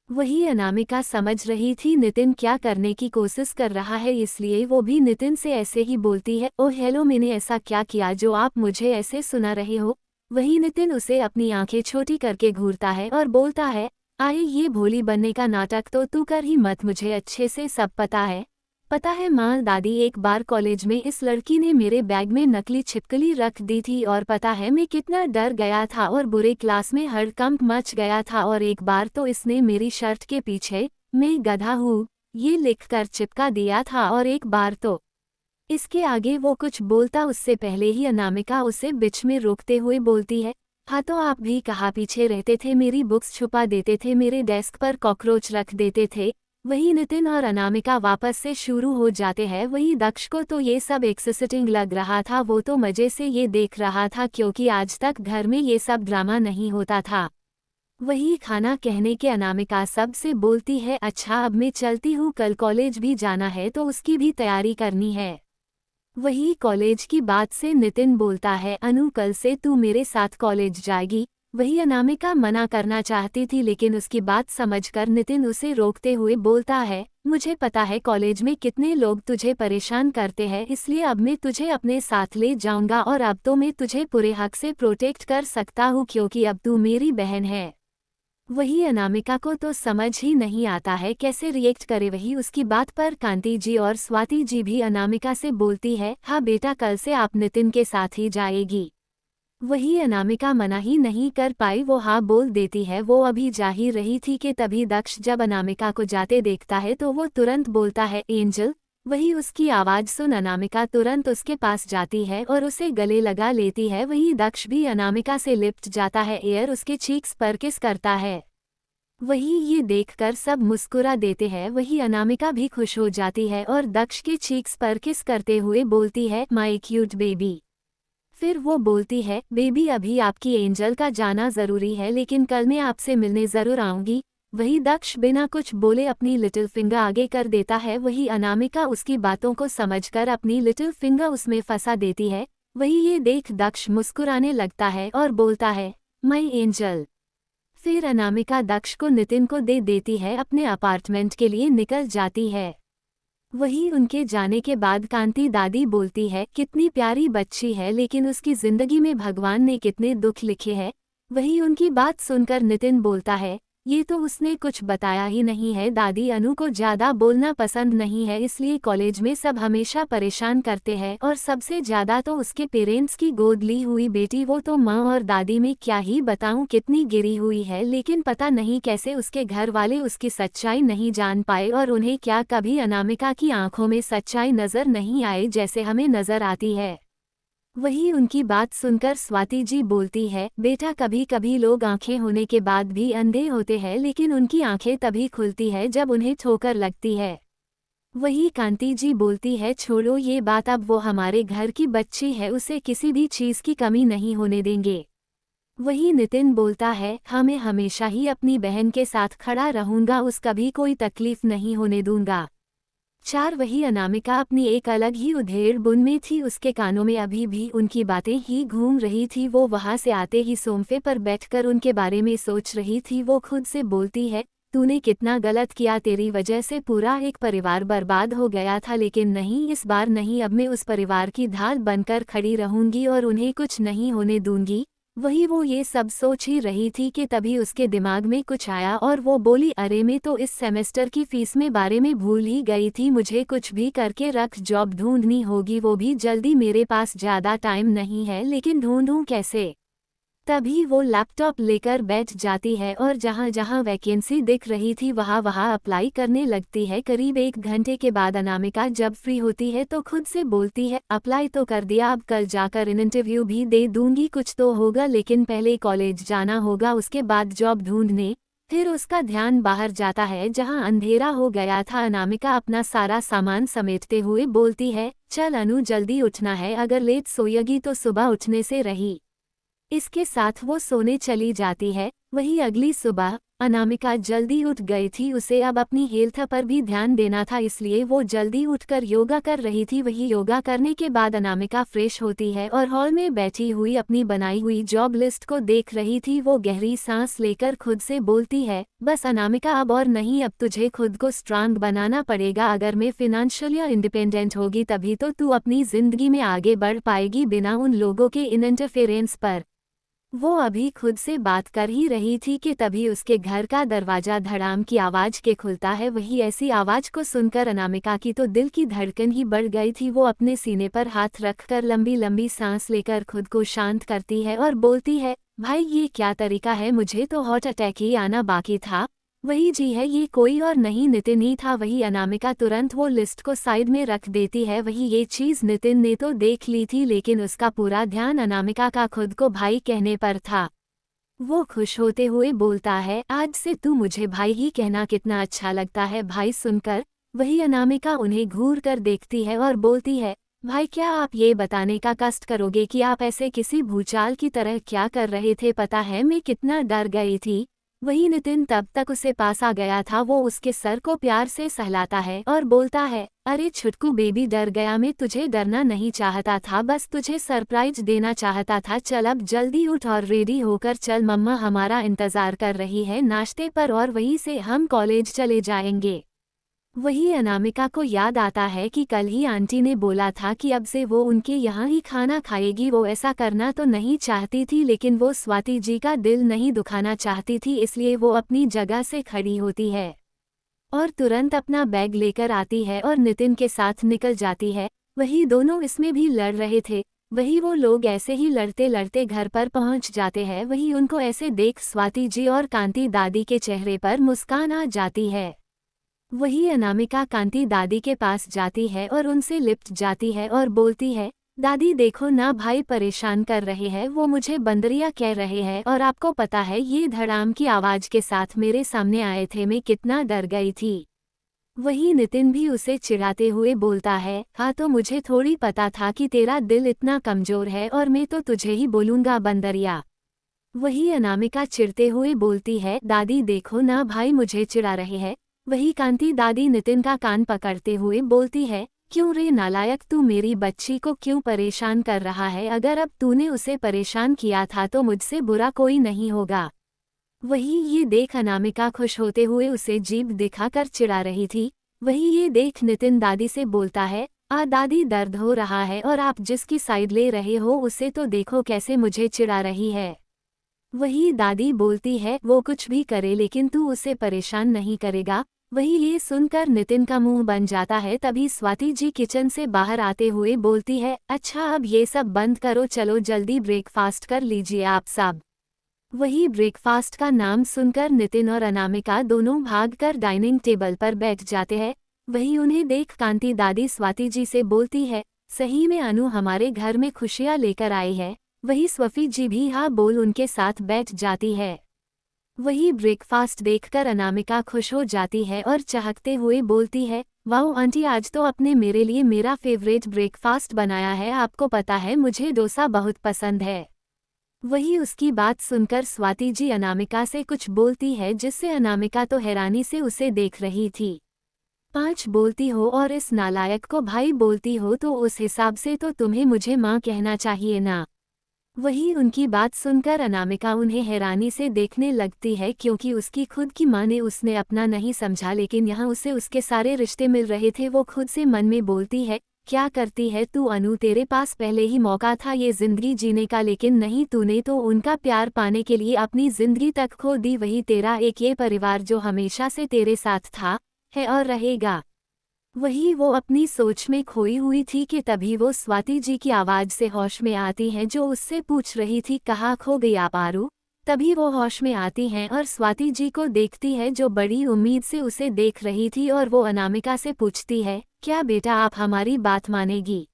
वही अनामिका समझ रही थी नितिन क्या करने की कोशिश कर रहा है, इसलिए वो भी नितिन से ऐसे ही बोलती है, ओह हेलो, मैंने ऐसा क्या किया जो आप मुझे ऐसे सुना रहे हो। वही नितिन उसे अपनी आंखें छोटी करके घूरता है और बोलता है, आए ये भोली बनने का नाटक तो तू कर ही मत, मुझे अच्छे से सब पता है माँ दादी, एक बार कॉलेज में इस लड़की ने मेरे बैग में नकली छिपकली रख दी थी और पता है मैं कितना डर गया था और बुरे क्लास में हड़कंप मच गया था। और एक बार तो इसने मेरी शर्ट के पीछे मैं गधा हूँ ये लिखकर चिपका दिया था, और एक बार तो इसके आगे वो कुछ बोलता उससे पहले ही अनामिका उसे बीच में रोकते हुए बोलती है, हाँ तो आप भी कहाँ पीछे रहते थे, मेरी बुक्स छुपा देते थे, मेरे डेस्क पर कॉकरोच रख देते थे, वही नितिन और अनामिका वापस से शुरू हो जाते हैं। वही दक्ष को तो ये सब एक्साइटिंग लग रहा था, वो तो मजे से ये देख रहा था क्योंकि आज तक घर में ये सब ड्रामा नहीं होता था। वही खाना कहने के अनामिका सबसे बोलती है, अच्छा अब मैं चलती हूँ, कल कॉलेज भी जाना है तो उसकी भी तैयारी करनी है। वही कॉलेज की बात से नितिन बोलता है, अनु कल से तू मेरे साथ कॉलेज जाएगी। वही अनामिका मना करना चाहती थी लेकिन उसकी बात समझकर नितिन उसे रोकते हुए बोलता है, मुझे पता है कॉलेज में कितने लोग तुझे परेशान करते हैं, इसलिए अब मैं तुझे अपने साथ ले जाऊंगा और अब तो मैं तुझे पूरे हक से प्रोटेक्ट कर सकता हूँ क्योंकि अब तू मेरी बहन है। वही अनामिका को तो समझ ही नहीं आता है कैसे रिएक्ट करे। वही उसकी बात पर कांति जी और स्वाति जी भी अनामिका से बोलती है, हाँ बेटा कल से आप नितिन के साथ ही जाएगी। वही अनामिका मना ही नहीं कर पाई, वो हाँ बोल देती है। वो अभी जा ही रही थी कि तभी दक्ष जब अनामिका को जाते देखता है तो वो तुरंत बोलता है, एंजल। वही उसकी आवाज़ सुन अनामिका तुरंत उसके पास जाती है और उसे गले लगा लेती है। वही दक्ष भी अनामिका से लिपट जाता है, एयर उसके चीक्स पर किस करता है। वही ये देखकर सब मुस्कुरा देते हैं। वही अनामिका भी खुश हो जाती है और दक्ष के चीक्स पर किस करते हुए बोलती है, माय क्यूट बेबी। फिर वो बोलती है, बेबी अभी आपकी एंजल का जाना ज़रूरी है लेकिन कल मैं आपसे मिलने ज़रूर आऊँगी। वही दक्ष बिना कुछ बोले अपनी लिटिल फिंगर आगे कर देता है। वही अनामिका उसकी बातों को समझकर अपनी लिटिल फिंगर उसमें फंसा देती है। वही ये देख दक्ष मुस्कुराने लगता है और बोलता है, माय एंजल। फिर अनामिका दक्ष को नितिन को दे देती है, अपने अपार्टमेंट के लिए निकल जाती है। वही उनके जाने के बाद कांति दादी बोलती है, कितनी प्यारी बच्ची है लेकिन उसकी जिंदगी में भगवान ने कितने दुख लिखे हैं। वही उनकी बात सुनकर नितिन बोलता है, ये तो उसने कुछ बताया ही नहीं है। दादी अनु को ज़्यादा बोलना पसंद नहीं है इसलिए कॉलेज में सब हमेशा परेशान करते हैं और सबसे ज़्यादा तो उसके पेरेंट्स की गोद ली हुई बेटी, वो तो माँ और दादी में क्या ही बताऊँ कितनी गिरी हुई है। लेकिन पता नहीं कैसे उसके घर वाले उसकी सच्चाई नहीं जान पाए और उन्हें क्या कभी अनामिका की आंखों में सच्चाई नज़र नहीं आए जैसे हमें नज़र आती है। वही उनकी बात सुनकर स्वाति जी बोलती है, बेटा कभी कभी लोग आंखें होने के बाद भी अंधे होते हैं लेकिन उनकी आंखें तभी खुलती है जब उन्हें ठोकर लगती है। वही कांति जी बोलती है, छोड़ो ये बात, अब वो हमारे घर की बच्ची है, उसे किसी भी चीज़ की कमी नहीं होने देंगे। वही नितिन बोलता है, हाँ मैं हमेशा ही अपनी बहन के साथ खड़ा रहूंगा, उसका भी कोई तकलीफ नहीं होने दूंगा। 4 वही अनामिका अपनी एक अलग ही उधेड़ बुन में थी, उसके कानों में अभी भी उनकी बातें ही घूम रही थी। वो वहां से आते ही सोफे पर बैठकर उनके बारे में सोच रही थी। वो खुद से बोलती है, तूने कितना गलत किया, तेरी वजह से पूरा एक परिवार बर्बाद हो गया था। लेकिन नहीं, इस बार नहीं, अब मैं उस परिवार की ढाल बनकर खड़ी रहूंगी और उन्हें कुछ नहीं होने दूंगी। वही वो ये सब सोच ही रही थी कि तभी उसके दिमाग में कुछ आया और वो बोली, अरे मैं तो इस सेमेस्टर की फीस में बारे में भूल ही गई थी, मुझे कुछ भी करके रख जॉब ढूंढनी होगी, वो भी जल्दी, मेरे पास ज़्यादा टाइम नहीं है लेकिन ढूंढूं कैसे। तभी वो लैपटॉप लेकर बैठ जाती है और जहाँ जहाँ वैकेंसी दिख रही थी वहाँ वहाँ अप्लाई करने लगती है। करीब 1 घंटे के बाद अनामिका जब फ्री होती है तो खुद से बोलती है, अप्लाई तो कर दिया, अब कल जाकर इंटरव्यू भी दे दूंगी, कुछ तो होगा, लेकिन पहले कॉलेज जाना होगा, उसके बाद जॉब ढूंढने। फिर उसका ध्यान बाहर जाता है जहाँ अंधेरा हो गया था। अनामिका अपना सारा सामान समेटते हुए बोलती है, चल अनु जल्दी उठना है, अगर लेट सोएगी तो सुबह उठने से रही। इसके साथ वो सोने चली जाती है। वही अगली सुबह अनामिका जल्दी उठ गई थी, उसे अब अपनी हेल्थ पर भी ध्यान देना था इसलिए वो जल्दी उठकर योगा कर रही थी। वही योगा करने के बाद अनामिका फ्रेश होती है और हॉल में बैठी हुई अपनी बनाई हुई जॉब लिस्ट को देख रही थी। वो गहरी सांस लेकर खुद से बोलती है, बस अनामिका अब और नहीं, अब तुझे खुद को स्ट्रांग बनाना पड़ेगा। अगर मैं फिनेंशियली इंडिपेंडेंट होगी तभी तो तू अपनी जिंदगी में आगे बढ़ पाएगी बिना उन लोगों के इंटरफेरेंस पर। वो अभी खुद से बात कर ही रही थी कि तभी उसके घर का दरवाजा धड़ाम की आवाज़ के खुलता है। वही ऐसी आवाज़ को सुनकर अनामिका की तो दिल की धड़कन ही बढ़ गई थी। वो अपने सीने पर हाथ रखकर लंबी लंबी सांस लेकर खुद को शांत करती है और बोलती है, भाई ये क्या तरीका है, मुझे तो हार्ट अटैक ही आना बाकी था। वही जी है, ये कोई और नहीं नितिन ही था। वही अनामिका तुरंत वो लिस्ट को साइड में रख देती है। वही ये चीज़ नितिन ने तो देख ली थी लेकिन उसका पूरा ध्यान अनामिका का खुद को भाई कहने पर था। वो खुश होते हुए बोलता है, आज से तू मुझे भाई ही कहना कितना अच्छा लगता है। भाई सुनकर वही अनामिका उन्हें घूर कर देखती है और बोलती है, भाई क्या आप ये बताने का कष्ट करोगे कि आप ऐसे किसी भूचाल की तरह क्या कर रहे थे? पता है मैं कितना डर गई थी। वही नितिन तब तक उसे पास आ गया था। वो उसके सर को प्यार से सहलाता है और बोलता है, अरे छुटकू बेबी डर गया, मैं तुझे डरना नहीं चाहता था, बस तुझे सरप्राइज देना चाहता था। चल अब जल्दी उठ और रेडी होकर चल, मम्मा हमारा इंतजार कर रही है नाश्ते पर और वहीं से हम कॉलेज चले जाएंगे। वही अनामिका को याद आता है कि कल ही आंटी ने बोला था कि अब से वो उनके यहाँ ही खाना खाएगी। वो ऐसा करना तो नहीं चाहती थी लेकिन वो स्वाति जी का दिल नहीं दुखाना चाहती थी, इसलिए वो अपनी जगह से खड़ी होती है और तुरंत अपना बैग लेकर आती है और नितिन के साथ निकल जाती है। वही दोनों इसमें भी लड़ रहे थे। वही वो लोग ऐसे ही लड़ते लड़ते घर पर पहुंच जाते हैं। वही उनको ऐसे देख स्वाति जी और कांति दादी के चेहरे पर मुस्कान आ जाती है। वही अनामिका कांति दादी के पास जाती है और उनसे लिपट जाती है और बोलती है, दादी देखो ना भाई परेशान कर रहे हैं, वो मुझे बंदरिया कह रहे हैं और आपको पता है ये धड़ाम की आवाज के साथ मेरे सामने आए थे, मैं कितना डर गई थी। वही नितिन भी उसे चिढ़ाते हुए बोलता है, हाँ तो मुझे थोड़ी पता था कि तेरा दिल इतना कमजोर है और मैं तो तुझे ही बोलूंगा बंदरिया। वही अनामिका चिढ़ते हुए बोलती है, दादी देखो ना भाई मुझे चिढ़ा रहे हैं। वही कांति दादी नितिन का कान पकड़ते हुए बोलती है, क्यों रे नालायक, तू मेरी बच्ची को क्यों परेशान कर रहा है? अगर अब तूने उसे परेशान किया था तो मुझसे बुरा कोई नहीं होगा। वही ये देख अनामिका खुश होते हुए उसे जीभ दिखाकर चिढ़ा रही थी। वही ये देख नितिन दादी से बोलता है, आ दादी दर्द हो रहा है और आप जिसकी साइड ले रहे हो उसे तो देखो कैसे मुझे चिढ़ा रही है। वही दादी बोलती है, वो कुछ भी करे लेकिन तू उसे परेशान नहीं करेगा। वही ये सुनकर नितिन का मुंह बन जाता है। तभी स्वाति जी किचन से बाहर आते हुए बोलती है, अच्छा अब ये सब बंद करो, चलो जल्दी ब्रेकफास्ट कर लीजिए आप सब। वही ब्रेकफास्ट का नाम सुनकर नितिन और अनामिका दोनों भागकर डाइनिंग टेबल पर बैठ जाते हैं। वही उन्हें देख कांति दादी स्वाति जी से बोलती है, सही में अनु हमारे घर में खुशियां लेकर आई है। वही स्वफी जी भी हाँ बोल उनके साथ बैठ जाती है। वही ब्रेकफास्ट देखकर अनामिका खुश हो जाती है और चहकते हुए बोलती है, वाओ आंटी आज तो आपने मेरे लिए मेरा फेवरेट ब्रेकफास्ट बनाया है, आपको पता है मुझे डोसा बहुत पसंद है। वही उसकी बात सुनकर स्वाति जी अनामिका से कुछ बोलती है जिससे अनामिका तो हैरानी से उसे देख रही थी। 5 बोलती हो और इस नालायक को भाई बोलती हो तो उस हिसाब से तो तुम्हें मुझे माँ कहना चाहिए ना। वही उनकी बात सुनकर अनामिका उन्हें हैरानी से देखने लगती है क्योंकि उसकी खुद की माँ ने उसने अपना नहीं समझा लेकिन यहाँ उसे उसके सारे रिश्ते मिल रहे थे। वो खुद से मन में बोलती है, क्या करती है तू अनु, तेरे पास पहले ही मौका था ये जिंदगी जीने का लेकिन नहीं, तूने तो उनका प्यार पाने के लिए अपनी जिंदगी तक खो दी। वही तेरा एक ये परिवार जो हमेशा से तेरे साथ था, है और रहेगा। वही वो अपनी सोच में खोई हुई थी कि तभी वो स्वाति जी की आवाज से होश में आती हैं जो उससे पूछ रही थी, कहाँ खो गई आप आरू? तभी वो होश में आती हैं और स्वाति जी को देखती है जो बड़ी उम्मीद से उसे देख रही थी और वो अनामिका से पूछती है, क्या बेटा आप हमारी बात मानेगी?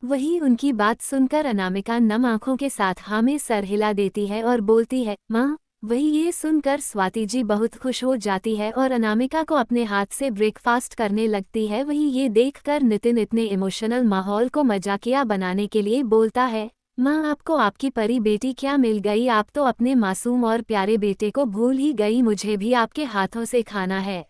वही उनकी बात सुनकर अनामिका नम आंखों के साथ हाँ में सर हिला देती है और बोलती है, माँ। वही ये सुनकर स्वाति जी बहुत खुश हो जाती है और अनामिका को अपने हाथ से ब्रेकफास्ट करने लगती है। वही ये देखकर नितिन इतने इमोशनल माहौल को मजाकिया बनाने के लिए बोलता है, माँ आपको आपकी परी बेटी क्या मिल गई? आप तो अपने मासूम और प्यारे बेटे को भूल ही गई, मुझे भी आपके हाथों से खाना है।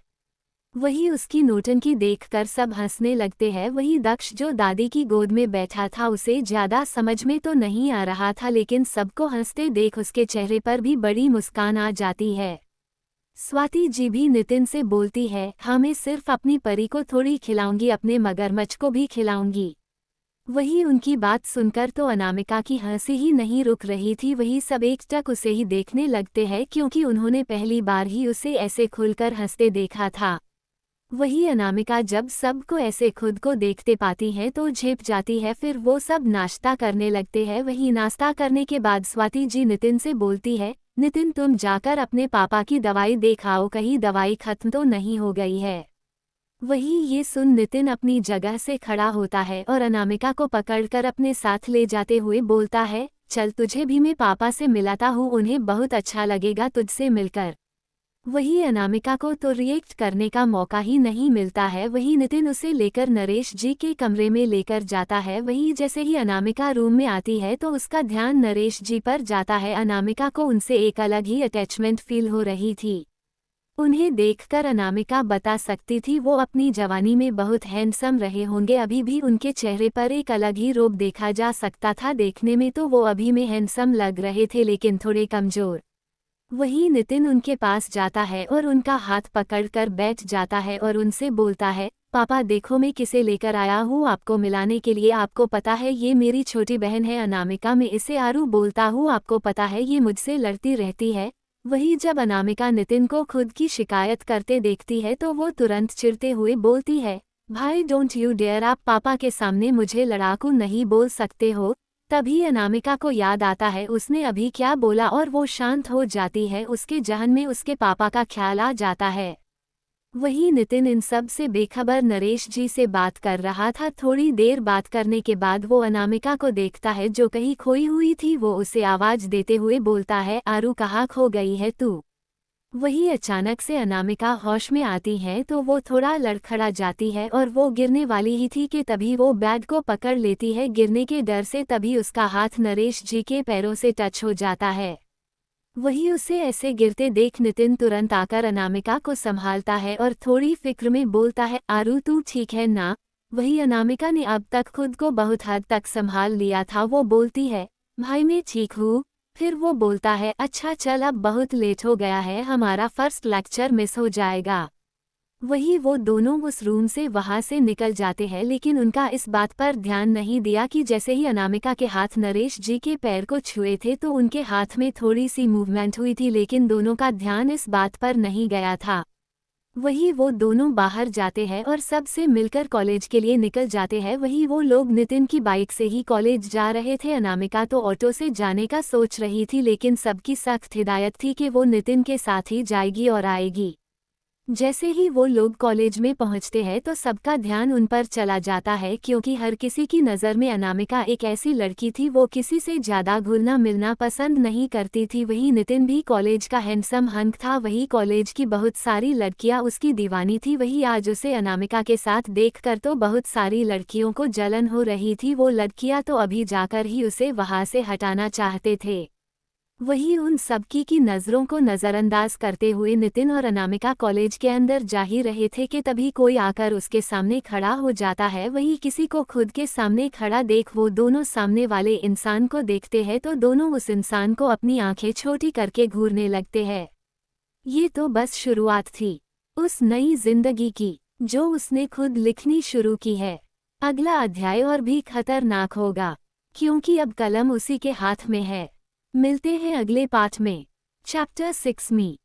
वही उसकी नौटंकी देखकर सब हंसने लगते हैं। वही दक्ष जो दादी की गोद में बैठा था उसे ज्यादा समझ में तो नहीं आ रहा था लेकिन सबको हंसते देख उसके चेहरे पर भी बड़ी मुस्कान आ जाती है। स्वाति जी भी नितिन से बोलती है, हाँ मैं सिर्फ अपनी परी को थोड़ी खिलाऊंगी, अपने मगरमच्छ को भी खिलाऊंगी। वही उनकी बात सुनकर तो अनामिका की हंसी ही नहीं रुक रही थी। वही सब एकटक उसे ही देखने लगते हैं क्योंकि उन्होंने पहली बार ही उसे ऐसे खुलकर हंसते देखा था। वही अनामिका जब सबको ऐसे खुद को देखते पाती है तो झेप जाती है। फिर वो सब नाश्ता करने लगते हैं। वही नाश्ता करने के बाद स्वाति जी नितिन से बोलती है, नितिन तुम जाकर अपने पापा की दवाई देखाओ, कहीं दवाई खत्म तो नहीं हो गई है। वही ये सुन नितिन अपनी जगह से खड़ा होता है और अनामिका को पकड़कर अपने साथ ले जाते हुए बोलता है, चल तुझे भी मैं पापा से मिलाता हूँ, उन्हें बहुत अच्छा लगेगा तुझसे मिलकर। वही अनामिका को तो रिएक्ट करने का मौका ही नहीं मिलता है। वही नितिन उसे लेकर नरेश जी के कमरे में लेकर जाता है। वही जैसे ही अनामिका रूम में आती है तो उसका ध्यान नरेश जी पर जाता है। अनामिका को उनसे एक अलग ही अटैचमेंट फील हो रही थी। उन्हें देखकर अनामिका बता सकती थी वो अपनी जवानी में बहुत हैंडसम रहे होंगे। अभी भी उनके चेहरे पर एक अलग ही रूप देखा जा सकता था। देखने में तो वो अभी में हैंडसम लग रहे थे, लेकिन थोड़े कमजोर। वही नितिन उनके पास जाता है और उनका हाथ पकड़कर बैठ जाता है और उनसे बोलता है, पापा देखो मैं किसे लेकर आया हूँ आपको मिलाने के लिए। आपको पता है ये मेरी छोटी बहन है अनामिका, मैं इसे आरू बोलता हूँ। आपको पता है ये मुझसे लड़ती रहती है। वही जब अनामिका नितिन को खुद की शिकायत करते देखती है तो वो तुरंत चिढ़ते हुए बोलती है, भाई डोंट यू डेयर, आप पापा के सामने मुझे लड़ाकू नहीं बोल सकते हो। तभी अनामिका को याद आता है उसने अभी क्या बोला और वो शांत हो जाती है। उसके जहन में उसके पापा का ख्याल आ जाता है। वही नितिन इन सब से बेखबर नरेश जी से बात कर रहा था। थोड़ी देर बात करने के बाद वो अनामिका को देखता है जो कहीं खोई हुई थी। वो उसे आवाज देते हुए बोलता है, आरू कहाँ खो गई है तू। वही अचानक से अनामिका होश में आती है तो वो थोड़ा लड़खड़ा जाती है और वो गिरने वाली ही थी कि तभी वो बैग को पकड़ लेती है गिरने के डर से। तभी उसका हाथ नरेश जी के पैरों से टच हो जाता है। वही उसे ऐसे गिरते देख नितिन तुरंत आकर अनामिका को संभालता है और थोड़ी फिक्र में बोलता है, आरू तू ठीक है ना। वही अनामिका ने अब तक खुद को बहुत हद तक संभाल लिया था। वो बोलती है, भाई मैं ठीक हूँ। फिर वो बोलता है, अच्छा चल अब बहुत लेट हो गया है, हमारा फर्स्ट लेक्चर मिस हो जाएगा। वही वो दोनों उस रूम से वहां से निकल जाते हैं, लेकिन उनका इस बात पर ध्यान नहीं दिया कि जैसे ही अनामिका के हाथ नरेश जी के पैर को छुए थे तो उनके हाथ में थोड़ी सी मूवमेंट हुई थी, लेकिन दोनों का ध्यान इस बात पर नहीं गया था। वही वो दोनों बाहर जाते हैं और सबसे मिलकर कॉलेज के लिए निकल जाते हैं। वही वो लोग नितिन की बाइक से ही कॉलेज जा रहे थे। अनामिका तो ऑटो से जाने का सोच रही थी, लेकिन सबकी सख्त हिदायत थी कि वो नितिन के साथ ही जाएगी और आएगी। जैसे ही वो लोग कॉलेज में पहुंचते हैं तो सबका ध्यान उन पर चला जाता है, क्योंकि हर किसी की नज़र में अनामिका एक ऐसी लड़की थी वो किसी से ज़्यादा घुलना मिलना पसंद नहीं करती थी। वही नितिन भी कॉलेज का हैंडसम हंक था। वही कॉलेज की बहुत सारी लड़कियां उसकी दीवानी थी। वही आज उसे अनामिका के साथ देखकर तो बहुत सारी लड़कियों को जलन हो रही थी। वो लड़कियां तो अभी जाकर ही उसे वहां से हटाना चाहते थे। वही उन सबकी की नज़रों को नज़रअंदाज करते हुए नितिन और अनामिका कॉलेज के अंदर जा ही रहे थे कि तभी कोई आकर उसके सामने खड़ा हो जाता है। वही किसी को खुद के सामने खड़ा देख वो दोनों सामने वाले इंसान को देखते हैं तो दोनों उस इंसान को अपनी आंखें छोटी करके घूरने लगते हैं। ये तो बस शुरुआत थी उस नई जिंदगी की जो उसने खुद लिखनी शुरू की है। अगला अध्याय और भी खतरनाक होगा, क्योंकि अब कलम उसी के हाथ में है। मिलते हैं अगले पाठ में, चैप्टर 6 में।